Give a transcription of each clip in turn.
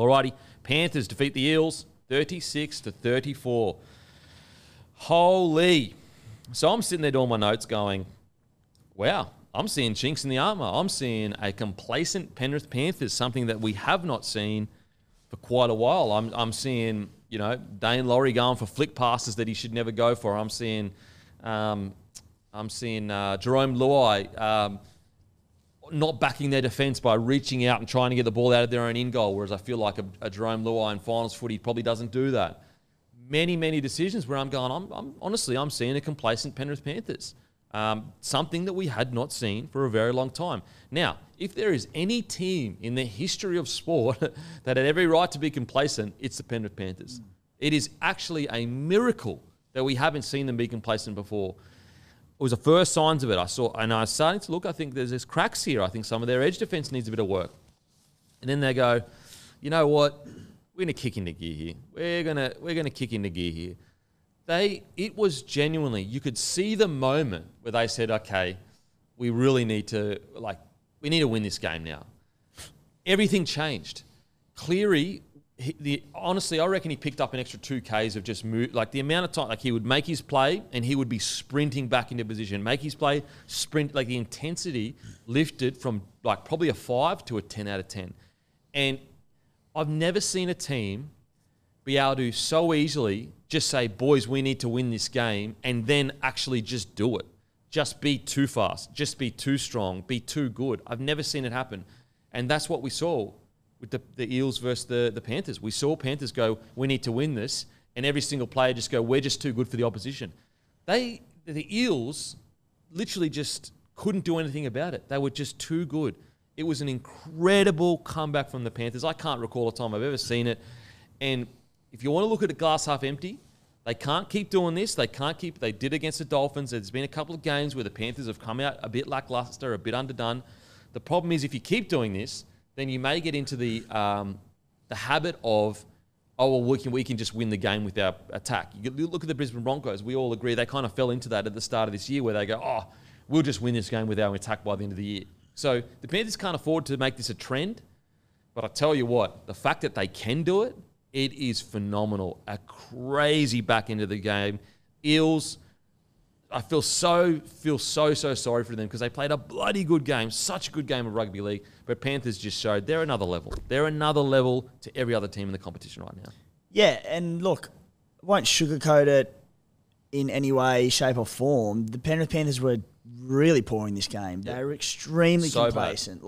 Alrighty, Panthers defeat the Eels 36-34. Holy. So I'm sitting there doing my notes going, wow, I'm seeing chinks in the armour. I'm seeing a complacent Penrith Panthers, something that we have not seen for quite a while. I'm seeing, you know, Dane Laurie going for flick passes that he should never go for. I'm seeing Jerome Luai not backing their defence by reaching out and trying to get the ball out of their own in-goal, whereas I feel like a Jerome Luai in finals footy probably doesn't do that. Many decisions where I'm going, I'm seeing a complacent Penrith Panthers. Something that we had not seen for a very long time. Now, if there is any team in the history of sport that had every right to be complacent, it's the Penrith Panthers. It is actually a miracle that we haven't seen them be complacent before. It was the first signs of it. I was starting to look, I think there's cracks here. I think some of their edge defence needs a bit of work. And then they go, you know what? We're going to kick into gear here. We're going to kick into gear here. It was genuinely, you could see the moment where they said, okay, we really need to, we need to win this game now. Everything changed. Cleary, honestly, I reckon he picked up an extra 2Ks of just move, the amount of time, he would make his play and he would be sprinting back into position, make his play, sprint, the intensity lifted from probably a 5 to a 10 out of 10. And I've never seen a team be able to so easily just say, boys, we need to win this game, and then actually just do it. Just be too fast. Just be too strong. Be too good. I've never seen it happen. And that's what we saw with the Eels versus the Panthers. We saw Panthers go, we need to win this, and every single player just go, we're just too good for the opposition. The Eels literally just couldn't do anything about it. They were just too good. It was an incredible comeback from the Panthers. I can't recall a time I've ever seen it. And if you want to look at a glass half empty, they can't keep doing this. They did against the Dolphins. There's been a couple of games where the Panthers have come out a bit lackluster, a bit underdone. The problem is if you keep doing this, then you may get into the habit of, we can just win the game with our attack. You look at the Brisbane Broncos. We all agree they kind of fell into that at the start of this year where they go, we'll just win this game with our attack by the end of the year. So the Panthers can't afford to make this a trend. But I tell you what, the fact that they can do it, it is phenomenal. A crazy back into the game. Eels, I feel so sorry for them because they played a bloody good game, such a good game of rugby league. But Panthers just showed they're another level. They're another level to every other team in the competition right now. Yeah, and look, I won't sugarcoat it in any way, shape or form. The Penrith Panthers were really poor in this game. They were extremely complacent.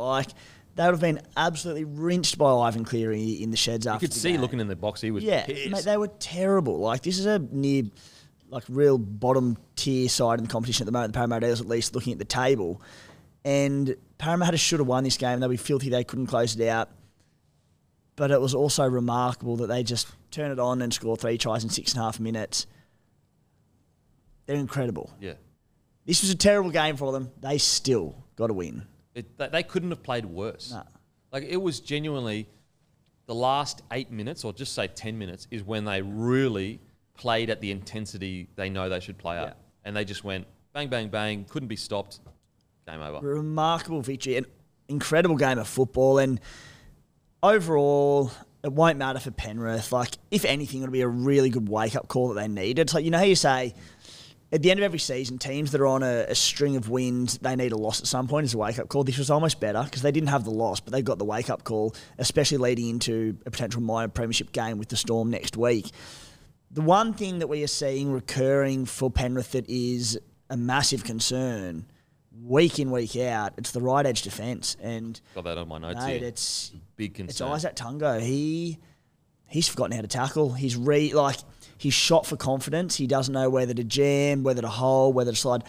They would have been absolutely rinsed by Ivan Cleary in the sheds after the game. You could see looking in the box, he was pissed. Mate, they were terrible. This is a near, real bottom tier side in the competition at the moment. The Parramatta Eels, at least, looking at the table. And Parramatta should have won this game. They'll be filthy. They couldn't close it out. But it was also remarkable that they just turn it on and score 3 tries in 6.5 minutes. They're incredible. Yeah. This was a terrible game for them. They still got to win. They couldn't have played worse. No. It was genuinely the last 8 minutes, or just say 10 minutes, is when they really played at the intensity they know they should play at. And they just went bang, bang, bang, couldn't be stopped. Game over. Remarkable victory. An incredible game of football. And overall, it won't matter for Penrith. If anything, it'll be a really good wake-up call that they need. It's you know how you say, at the end of every season, teams that are on a string of wins, they need a loss at some point as a wake-up call. This was almost better because they didn't have the loss, but they got the wake-up call, especially leading into a potential minor premiership game with the Storm next week. The one thing that we are seeing recurring for Penrith that is a massive concern, week in, week out, it's the right edge defence. And got that on my notes here. It's a big concern. It's Isaac Tungo. He's forgotten how to tackle. He's shot for confidence. He doesn't know whether to jam, whether to hold, whether to slide.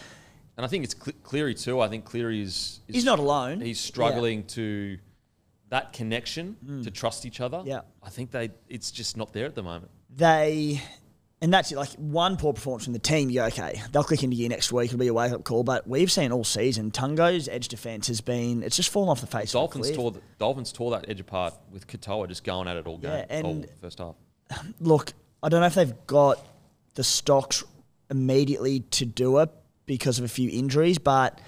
And I think it's Cleary too. I think Cleary is he's not alone. He's struggling to that connection to trust each other. Yeah. I think it's just not there at the moment. And that's it. One poor performance from the team, you go, okay, they'll click into gear next week. It'll be a wake-up call. But we've seen all season, Tungo's edge defence it's just fallen off the face of the cliff. Dolphins tore that edge apart with Katoa just going at it all game. Yeah, and first half. Look, I don't know if they've got the stocks immediately to do it because of a few injuries, but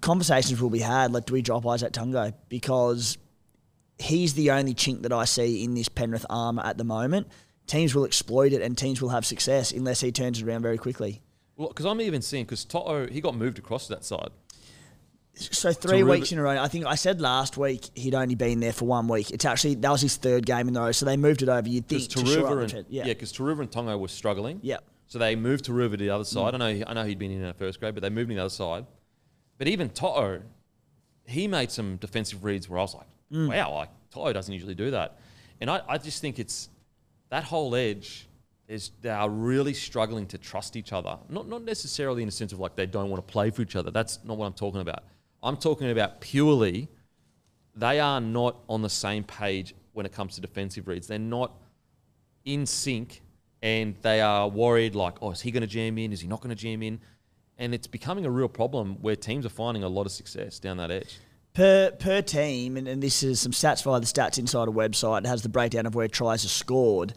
conversations will be had. Do we drop Isaac Tungo? Because he's the only chink that I see in this Penrith armour at the moment. Teams will exploit it and teams will have success unless he turns it around very quickly. Well, because I'm even seeing, because Toto, he got moved across to that side. So 3 weeks in a row. I think I said last week he'd only been there for 1 week. It's actually, that was his 3rd game in a row, so they moved it over. You'd think because Taruva and Tongo were struggling. Yeah. So they moved Taruva to the other side. I know he'd been in our first grade, but they moved him to the other side. But even Toto, he made some defensive reads where I was like, wow, like Toto doesn't usually do that. And I just think it's that whole edge. They are really struggling to trust each other. Not necessarily in the sense of like they don't want to play for each other. That's not what I'm talking about. I'm talking about purely they are not on the same page when it comes to defensive reads. They're not in sync and they are worried like, oh, is he going to jam in? Is he not going to jam in? And it's becoming a real problem where teams are finding a lot of success down that edge. Per team, and this is some stats via the Stats Insider website. It has the breakdown of where tries are scored.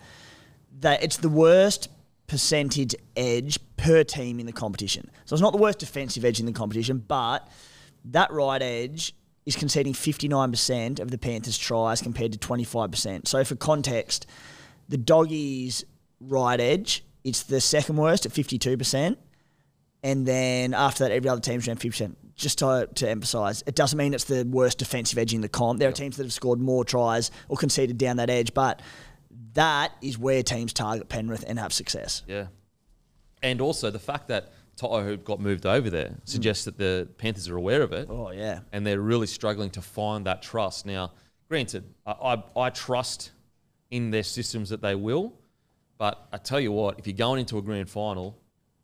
It's the worst percentage edge per team in the competition. So it's not the worst defensive edge in the competition, but that right edge is conceding 59% of the Panthers' tries compared to 25%. So for context, the Doggies' right edge, it's the second worst at 52%. And then after that, every other team's around 50%. Just to emphasise, it doesn't mean it's the worst defensive edge in the comp. There are teams that have scored more tries or conceded down that edge, but that is where teams target Penrith and have success. Yeah. And also the fact that Toto got moved over there suggests that the Panthers are aware of it. Oh, yeah. And they're really struggling to find that trust. Now, granted, I trust in their systems that they will, but I tell you what, if you're going into a grand final,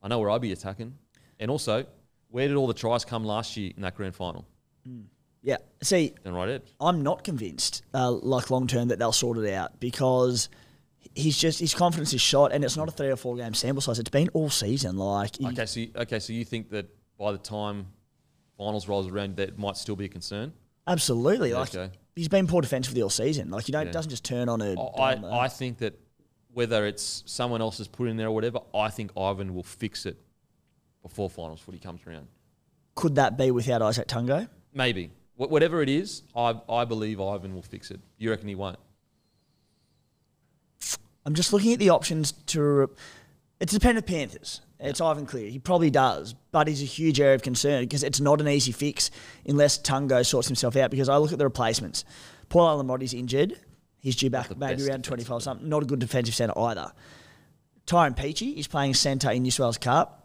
I know where I'd be attacking. And also, where did all the tries come last year in that grand final? Yeah. See, And right edge. I'm not convinced, like long term, that they'll sort it out because his confidence is shot, and it's not a 3 or 4 game sample size. It's been all season. So you think that by the time finals rolls around, that might still be a concern? Absolutely. He's been poor defensively all season. Like it doesn't just turn on a. I think that whether it's someone else has put in there or whatever, I think Ivan will fix it before finals footy comes around. Could that be without Isaac Tungo? Maybe. Whatever it is, I believe Ivan will fix it. You reckon he won't? I'm just looking at the options to... It's the Penrith Panthers. It's Ivan Cleary. He probably does, but he's a huge area of concern because it's not an easy fix unless Tungo sorts himself out, because I look at the replacements. Paul Alamoti's injured. He's due back maybe around 25 or something. Not a good defensive centre either. Tyrone Peachey is playing centre in New South Wales Cup.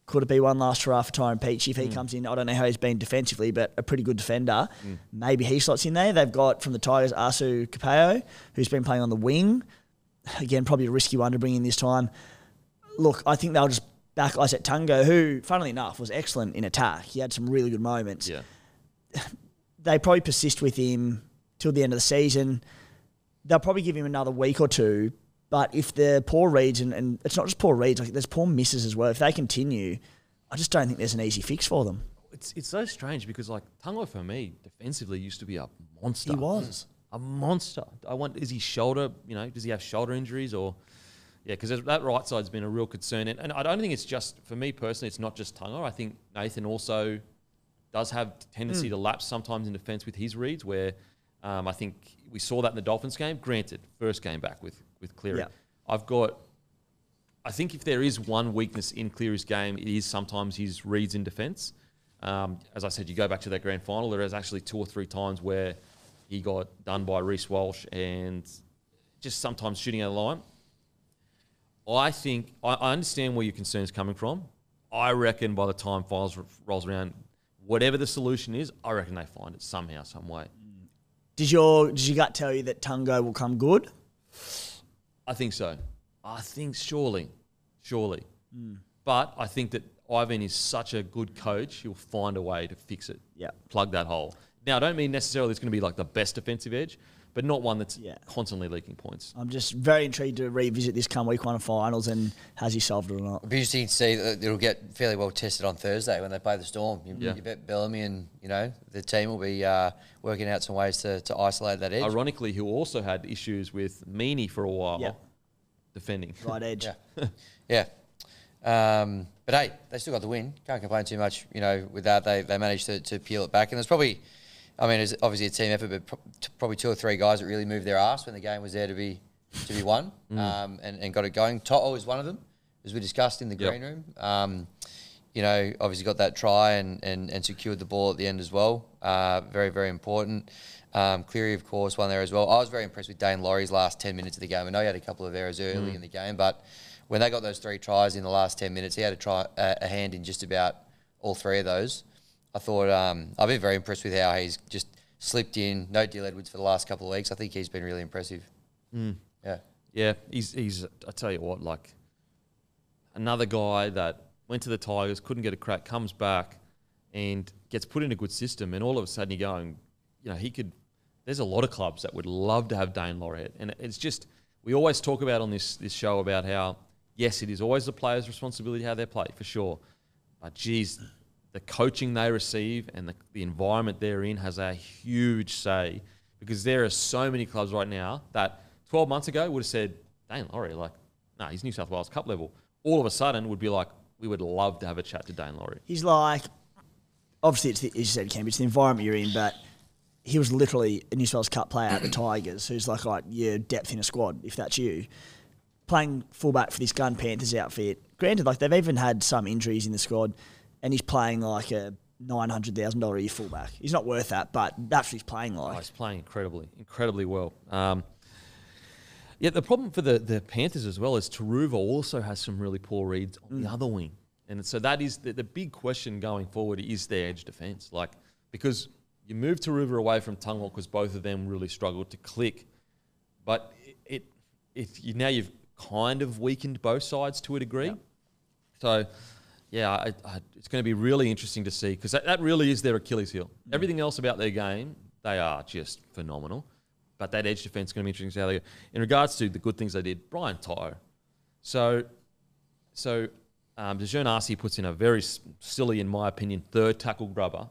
Could it be one last hurrah for Tyrone Peachey if he comes in? I don't know how he's been defensively, but a pretty good defender. Maybe he slots in there. They've got from the Tigers Asu Capeo, who's been playing on the wing. Again, probably a risky one to bring in this time. Look, I think they'll just back Isaac Tungo, who, funnily enough, was excellent in attack. He had some really good moments. Yeah. They probably persist with him till the end of the season. They'll probably give him another week or two. But if they're poor reads, and it's not just poor reads, like there's poor misses as well. If they continue, I just don't think there's an easy fix for them. It's so strange because like Tungo for me defensively used to be a monster. He was a monster. Is he shoulder? Does he have shoulder injuries or? Yeah, because that right side's been a real concern, and I don't think it's just for me personally. It's not just Tungo. I think Nathan also does have tendency to lapse sometimes in defence with his reads, where I think we saw that in the Dolphins game. Granted, first game back with Cleary. Yeah. I think if there is one weakness in Cleary's game, it is sometimes his reads in defence. As I said, you go back to that grand final, there is actually 2 or 3 times where he got done by Reece Walsh and just sometimes shooting out of the line. I think, I understand where your concern is coming from. I reckon by the time finals rolls around, whatever the solution is, I reckon they find it somehow, some way. Does your gut tell you that Tungo will come good? I think so. I think surely. But I think that Ivan is such a good coach, he'll find a way to fix it. Yeah. Plug that hole. Now, I don't mean necessarily it's going to be like the best defensive edge, but not one that's constantly leaking points. I'm just very intrigued to revisit this come week 1 of finals and has he solved it or not. It'll be interesting to see that it'll get fairly well tested on Thursday when they play the Storm. You bet Bellamy and the team will be working out some ways to isolate that edge. Ironically, who also had issues with Meany for a while defending. Right edge. Yeah. But hey, they still got the win. Can't complain too much, with that. They managed to peel it back. And there's probably I mean, it's obviously a team effort, but probably 2 or 3 guys that really moved their ass when the game was there to be won, and got it going. Toto is one of them, as we discussed in the green room. You know, obviously got that try and secured the ball at the end as well. Very, very important. Cleary, of course, one there as well. I was very impressed with Dane Laurie's last 10 minutes of the game. I know he had a couple of errors early in the game, but when they got those 3 tries in the last 10 minutes, he had a hand in just about all 3 of those. I thought I've been very impressed with how he's just slipped in. No Dill Edwards for the last couple of weeks. I think he's been really impressive. Yeah, he's. I tell you what, like another guy that went to the Tigers, couldn't get a crack, comes back and gets put in a good system, and all of a sudden you're going, you know, he could. There's a lot of clubs that would love to have Dane Laurie, and it's just we always talk about on this show about how yes, it is always the players' responsibility how they play for sure, but geez, the coaching they receive and the environment they're in has a huge say, because there are so many clubs right now that 12 months ago would have said Dane Laurie, like, nah, he's New South Wales Cup level. All of a sudden would be like, we would love to have a chat to Dane Laurie. He's like, obviously, it's as you said, Cam, it's the environment you're in, but he was literally a New South Wales Cup player at the Tigers, who's like, yeah, depth in a squad, if that's you. Playing fullback for this Gun Panthers outfit. Granted, like, they've even had some injuries in the squad, and he's playing like a $900,000 a year fullback. He's not worth that, but that's what he's playing like. Oh, he's playing incredibly well. Yeah, the problem for the Panthers as well is Taruva also has some really poor reads on the other wing. And so that is the big question going forward is their edge defence. Like, because you move Taruva away from Tungwall because both of them really struggled to click. But now you've kind of weakened both sides to a degree. Yep. So, yeah, it's going to be really interesting to see, because that really is their Achilles heel. Everything else about their game, they are just phenomenal. But that edge defence is going to be interesting to see how they go. In regards to the good things they did, Brian Toto. So DeJean Arce puts in a very silly, in my opinion, third tackle grubber.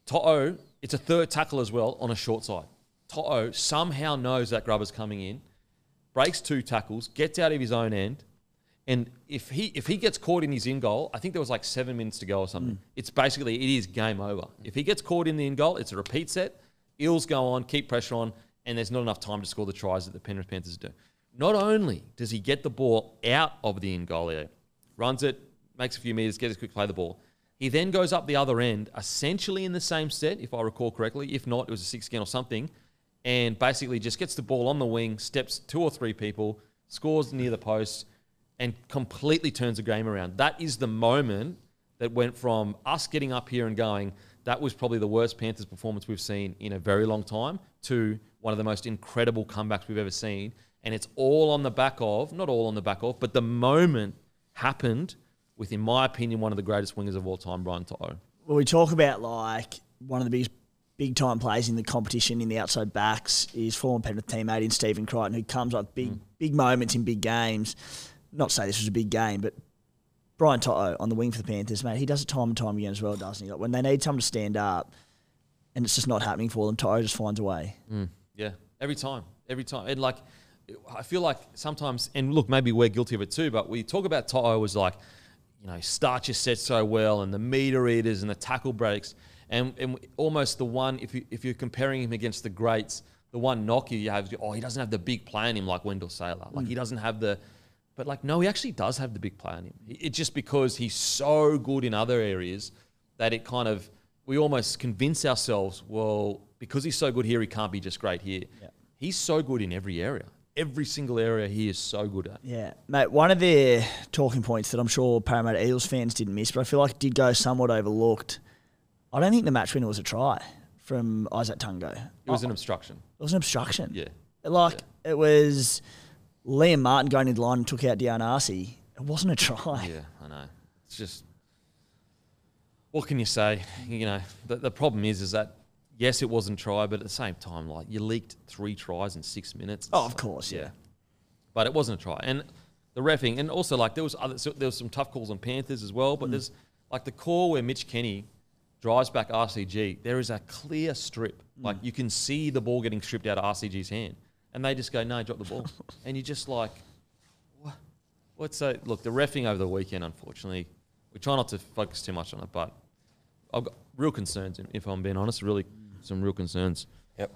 Toto, it's a third tackle as well on a short side. Toto somehow knows that grubber's coming in, breaks 2 tackles, gets out of his own end, and if he gets caught in his in goal, I think there was like 7 minutes to go or something. It's basically, it is game over. If he gets caught in the in goal, it's a repeat set. Eels go on, keep pressure on, and there's not enough time to score the tries that the Penrith Panthers do. Not only does he get the ball out of the in goal area, runs it, makes a few meters, gets a quick play the ball. He then goes up the other end, essentially in the same set, if I recall correctly. If not, it was a 6 again or something, and basically just gets the ball on the wing, steps 2 or 3 people, scores near the post, and completely turns the game around. That is the moment that went from us getting up here and going, that was probably the worst Panthers performance we've seen in a very long time, to one of the most incredible comebacks we've ever seen. And it's all on the back of, not all on the back of, but the moment happened with, in my opinion, one of the greatest wingers of all time, Brian Toto. Well, we talk about like one of the biggest big-time players in the competition in the outside backs is former Penrith teammate in Stephen Crichton, who comes up big moments in big games. Not to say this was a big game, but Brian Toto on the wing for the Panthers, mate, he does it time and time again as well, doesn't he? Like when they need someone to stand up and it's just not happening for them, Toto just finds a way. Yeah, every time. And like, I feel like sometimes, and look, maybe we're guilty of it too, but we talk about Toto as like, you know, starts your set so well and the meter eaters and the tackle breaks, and almost the one, if you're comparing him against the greats, the one knock you have, he doesn't have the big play in him like Wendell Saylor. Like he doesn't have the... But, like, no, he actually does have the big play on him. It's just because he's so good in other areas that it kind of, we almost convince ourselves, well, because he's so good here, he can't be just great here. Yeah. He's so good in every area. Every single area he is so good at. Yeah. Mate, one of their talking points that I'm sure Parramatta Eels fans didn't miss, but I feel like it did go somewhat overlooked. I don't think the match winner was a try from Isaac Tungo. It was an obstruction. It was an obstruction. Yeah. It was... Liam Martin going into the line and took out DeJean Arce. It wasn't a try. Yeah, I know. It's just, what can you say? You know, the problem is that, yes, it wasn't a try, but at the same time, like, you leaked 3 tries in 6 minutes. Oh, of course, yeah. But it wasn't a try. And the reffing, and also, like, there was some tough calls on Panthers as well, but there's, like, the call where Mitch Kenny drives back RCG, there is a clear strip. Like, you can see the ball getting stripped out of RCG's hand. And they just go, no, drop the ball. And you're just like, what? Look, the reffing over the weekend, unfortunately, we try not to focus too much on it, but I've got real concerns, if I'm being honest, really some real concerns. Yep.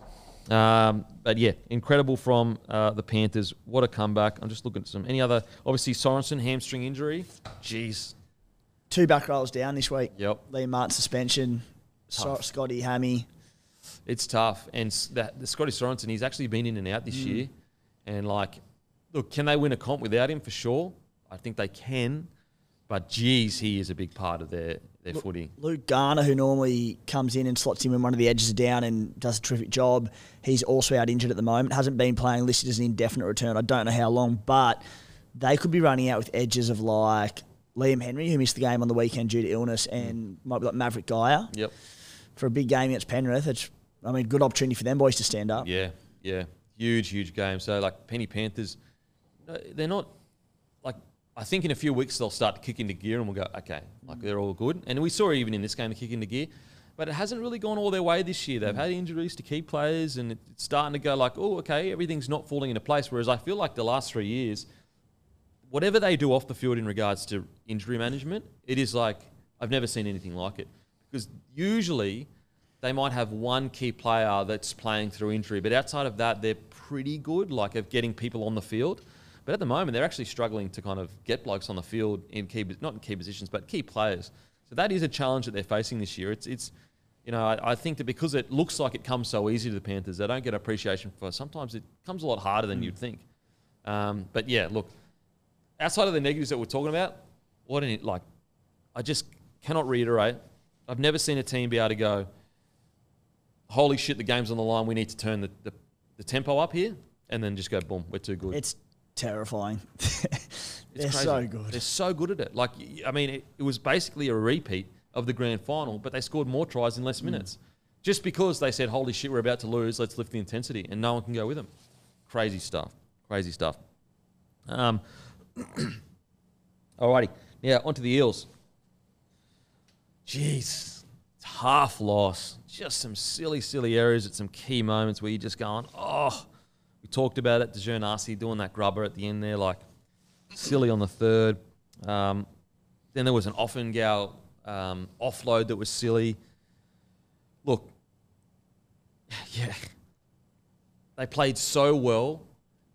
But yeah, incredible from the Panthers. What a comeback. I'm just looking at any other, obviously Sorensen, hamstring injury. Jeez. 2 back rolls down this week. Yep. Liam Martin suspension. Scotty Hammy. It's tough. And the Scotty Sorensen, he's actually been in and out this year. And like, look, can they win a comp without him? For sure. I think they can. But geez, he is a big part of their footy. Luke Garner, who normally comes in and slots him when one of the edges are down and does a terrific job, he's also out injured at the moment. Hasn't been playing, listed as an indefinite return. I don't know how long, but they could be running out with edges of like Liam Henry, who missed the game on the weekend due to illness, and might be like Maverick Geyer. Yep. For a big game against Penrith, it's, I mean, good opportunity for them boys to stand up. Yeah. Huge game. So, like, Penny Panthers, they're not, like, I think in a few weeks they'll start to kick into gear and we'll go, okay, like, they're all good. And we saw even in this game to kick into gear. But it hasn't really gone all their way this year. They've had injuries to key players and it's starting to go like, oh, okay, everything's not falling into place. Whereas I feel like the last 3 years, whatever they do off the field in regards to injury management, it is like, I've never seen anything like it. Because usually they might have one key player that's playing through injury, but outside of that, they're pretty good, like of getting people on the field. But at the moment, they're actually struggling to kind of get blokes on the field in key, not in key positions, but key players. So that is a challenge that they're facing this year. It's you know, I think that because it looks like it comes so easy to the Panthers, they don't get appreciation for. Sometimes it comes a lot harder than you'd think. But yeah, look, outside of the negatives that we're talking about, I just cannot reiterate. I've never seen a team be able to go, holy shit, the game's on the line, we need to turn the tempo up here, and then just go, boom, we're too good. It's terrifying. They're crazy. so good. They're so good at it. Like, I mean, it was basically a repeat of the grand final, but they scored more tries in less minutes. Just because they said, holy shit, we're about to lose, let's lift the intensity, and no one can go with them. Crazy stuff. Alrighty. Now, onto the Eels. Jeez. It's half loss. Just some silly errors at some key moments where you're just going, oh. We talked about it, DeJean Arce doing that grubber at the end there, like silly on the third. Then there was an Offengow offload that was silly. Look, yeah, they played so well,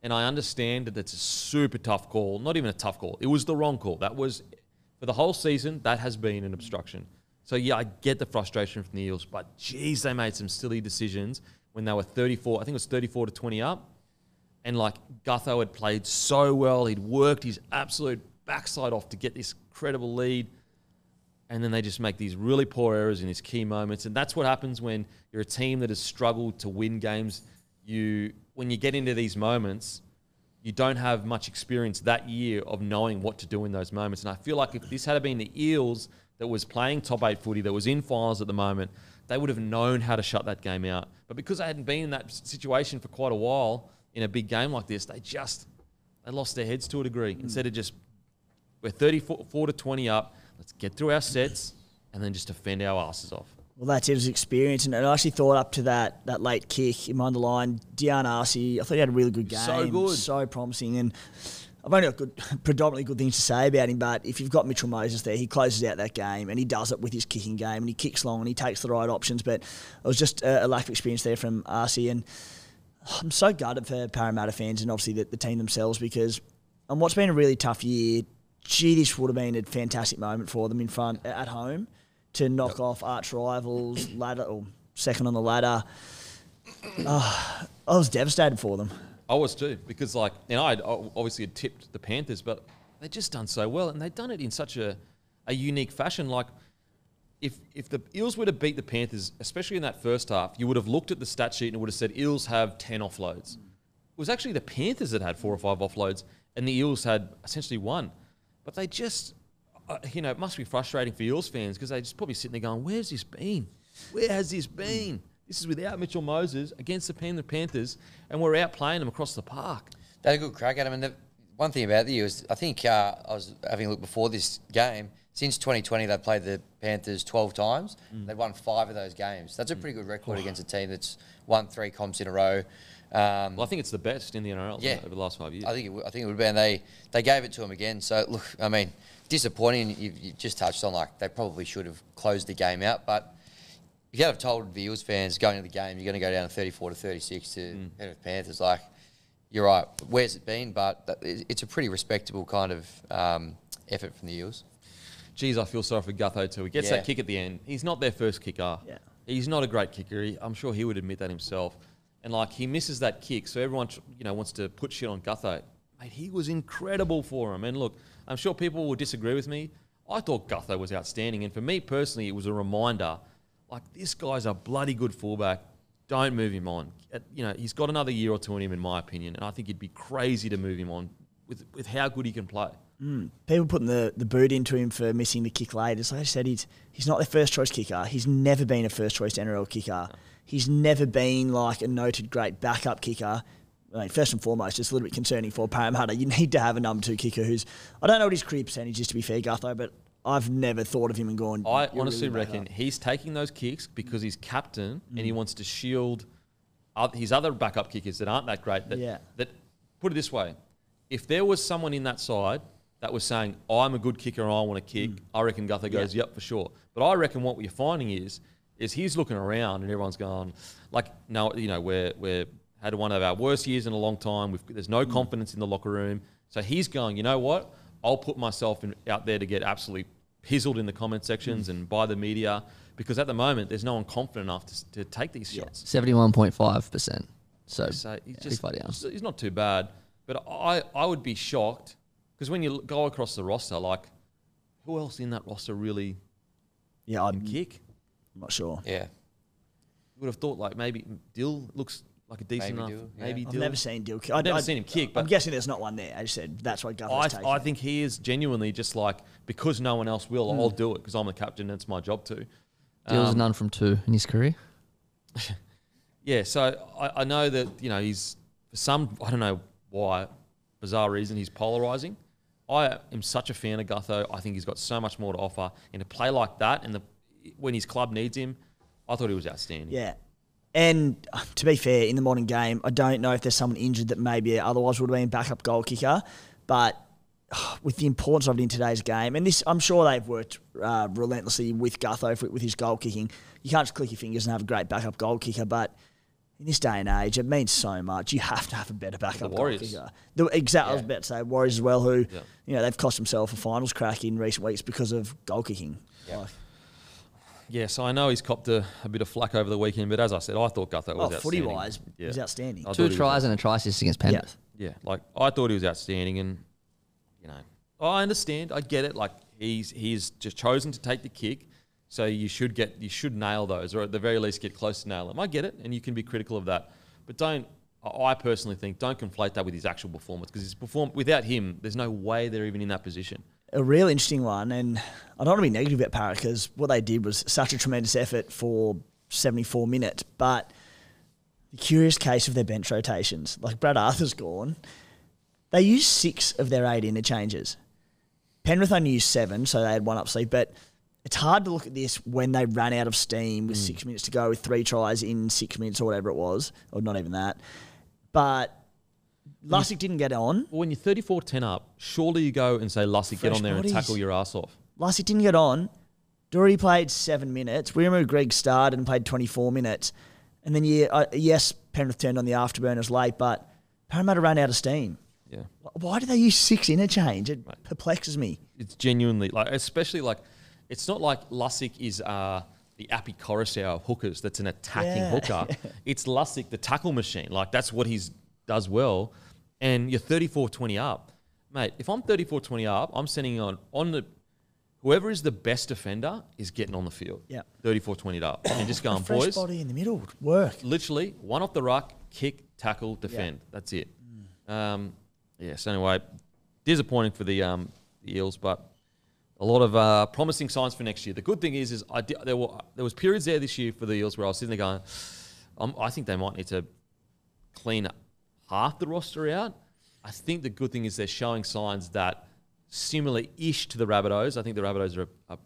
and I understand that it's a super tough call. Not even a tough call. It was the wrong call. That was, for the whole season, that has been an obstruction. So, yeah, I get the frustration from the Eels, but, geez, they made some silly decisions when they were 34, I think it was 34 to 20 up. And, like, Gutho had played so well. He'd worked his absolute backside off to get this credible lead. And then they just make these really poor errors in his key moments. And that's what happens when you're a team that has struggled to win games. When you get into these moments, you don't have much experience that year of knowing what to do in those moments. And I feel like if this had been the Eels that was playing top 8 footy, that was in finals at the moment, they would have known how to shut that game out. But because they hadn't been in that situation for quite a while in a big game like this, they lost their heads to a degree. Instead of just, we're 34 to 20 up, let's get through our sets and then just defend our asses off. Well, that's it, it was experience. And I actually thought up to that late kick in mind the line, DeJean Arce, I thought he had a really good game. So good. So promising. And I've only got predominantly good things to say about him, but if you've got Mitchell Moses there, he closes out that game and he does it with his kicking game and he kicks long and he takes the right options. But it was just a lack of experience there from Arce. And I'm so gutted for Parramatta fans and obviously the team themselves, because on what's been a really tough year, gee, this would have been a fantastic moment for them in front at home to knock off arch rivals, ladder or second on the ladder. I was devastated for them. I was too, because I obviously had tipped the Panthers, but they've just done so well, and they've done it in such a unique fashion. Like, if the Eels were to beat the Panthers, especially in that first half, you would have looked at the stat sheet and it would have said Eels have 10 offloads. It was actually the Panthers that had 4 or 5 offloads, and the Eels had essentially 1. But they just, it must be frustrating for Eels fans because they just probably sitting there going, where's this been? Where has this been? This is without Mitchell Moses against the Penrith Panthers, and we're out playing them across the park. They had a good crack at them. And the one thing about the Eels, I think I was having a look before this game. Since 2020, they've played the Panthers 12 times. They've won 5 of those games. That's a pretty good record against a team that's won 3 comps in a row. Well, I think it's the best in the NRL over the last 5 years. I think it would have been. They gave it to him again. So, look, I mean, disappointing. You just touched on, like, they probably should have closed the game out. But if you had have told the Eels fans going to the game, you're going to go down 34-36 to Penrith Panthers, like, you're right. Where's it been? But it's a pretty respectable kind of effort from the Eels. Geez, I feel sorry for Gutho too. He gets that kick at the end. He's not their first kicker. Yeah. He's not a great kicker. I'm sure he would admit that himself. And, like, he misses that kick, so everyone, wants to put shit on Gutho. Mate, he was incredible for him. And, look, I'm sure people will disagree with me. I thought Gutho was outstanding. And for me personally, it was a reminder, like, this guy's a bloody good fullback. Don't move him on. He's got another year or two in him, in my opinion. And I think it'd be crazy to move him on with how good he can play. People putting the boot into him for missing the kick late. As I said, he's not their first choice kicker. He's never been a first choice NRL kicker. No. He's never been like a noted great backup kicker. I mean, first and foremost, it's a little bit concerning for Parramatta. You need to have a number 2 kicker who's, I don't know what his career percentage is, to be fair, Gutho, but I've never thought of him and gone. I honestly reckon he's taking those kicks because he's captain and he wants to shield his other backup kickers that aren't that great. That put it this way, if there was someone in that side that was saying, I'm a good kicker and I want to kick, I reckon Gutho goes, yep, for sure. But I reckon what we're finding is he's looking around and everyone's going, like, no, we're had one of our worst years in a long time. There's no confidence in the locker room. So he's going, you know what? I'll put myself out there to get absolutely pizzled in the comment sections and by the media, because at the moment there's no one confident enough to take these shots. 71.5%. So he's not too bad. But I would be shocked, because when you go across the roster, like, who else in that roster really can kick? I'm not sure. Yeah. Would have thought, like, maybe Dill looks like a decent enough. Maybe I've Dill. never seen Dill kick. I've never seen him kick. But I'm guessing there's not one there. I just said that's why Gutho's taking. I think he is genuinely just like, because no one else will, I'll do it because I'm the captain and it's my job to. Dill's none from 2 in his career. Yeah, so I know that, he's, for some, I don't know why, bizarre reason, he's polarising. I am such a fan of Gutho. I think he's got so much more to offer. And to play like that, and when his club needs him, I thought he was outstanding. Yeah. And to be fair, in the modern game, I don't know if there's someone injured that maybe otherwise would have been backup goal kicker. But with the importance of it in today's game, and this, I'm sure they've worked relentlessly with Gutho with his goal kicking. You can't just click your fingers and have a great backup goal kicker, but in this day and age, it means so much. You have to have a better backup goal kicker. I was about to say Warriors as well, who they've cost themselves a finals crack in recent weeks because of goal kicking. Yeah, so I know he's copped a bit of flack over the weekend, but as I said, I thought Gutho was outstanding. Footy-wise, he was outstanding. 2 tries and a try assist against Penrith. Yeah, like, I thought he was outstanding, and, I understand, I get it. Like, he's just chosen to take the kick, so you should nail those, or at the very least get close to nail them. I get it, and you can be critical of that, but I personally think, don't conflate that with his actual performance, because without him, there's no way they're even in that position. A real interesting one, and I don't want to be negative about Parramatta because what they did was such a tremendous effort for 74 minutes, but the curious case of their bench rotations, like Brad Arthur's gone, they used 6 of their 8 interchanges. Penrith only used 7, so they had 1 up sleeve, but it's hard to look at this when they ran out of steam with 6 minutes to go with 3 tries in 6 minutes or whatever it was, or not even that. But Lussick didn't get on. Well, when you're 34-10 up, surely you go and say, Lussick, get on there and tackle your ass off. Lussick didn't get on. Doherty played 7 minutes. William Greg started and played 24 minutes. And then, yes, Penrith turned on the afterburners late, but Parramatta ran out of steam. Yeah. Why do they use 6 interchange? It perplexes me. It's genuinely, like, especially, like, it's not like Lussick is the Appy Coruscant of hookers that's an attacking hooker. It's Lussick, the tackle machine. Like, that's what he does well. And you're 34-20 up. Mate, if I'm 34-20 up, I'm sending on the... Whoever is the best defender is getting on the field. Yeah. 34-20 up. And just going, fresh boys. Body in the middle. Work. Literally, one off the ruck, kick, tackle, defend. Yeah. That's it. So anyway, disappointing for the Eels, but a lot of promising signs for next year. The good thing is there was periods there this year for the Eels where I was sitting there going, I think they might need to clean half the roster out. I think the good thing is they're showing signs that similar-ish to the Rabbitohs. I think the Rabbitohs are a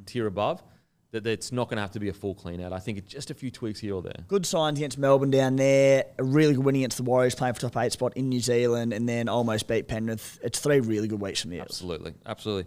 tier above. that it's not going to have to be a full clean out. I think it's just a few tweaks here or there. Good signs against Melbourne down there. A really good win against the Warriors, playing for top 8 spot in New Zealand, and then almost beat Penrith. It's 3 really good weeks from the Eels. Absolutely.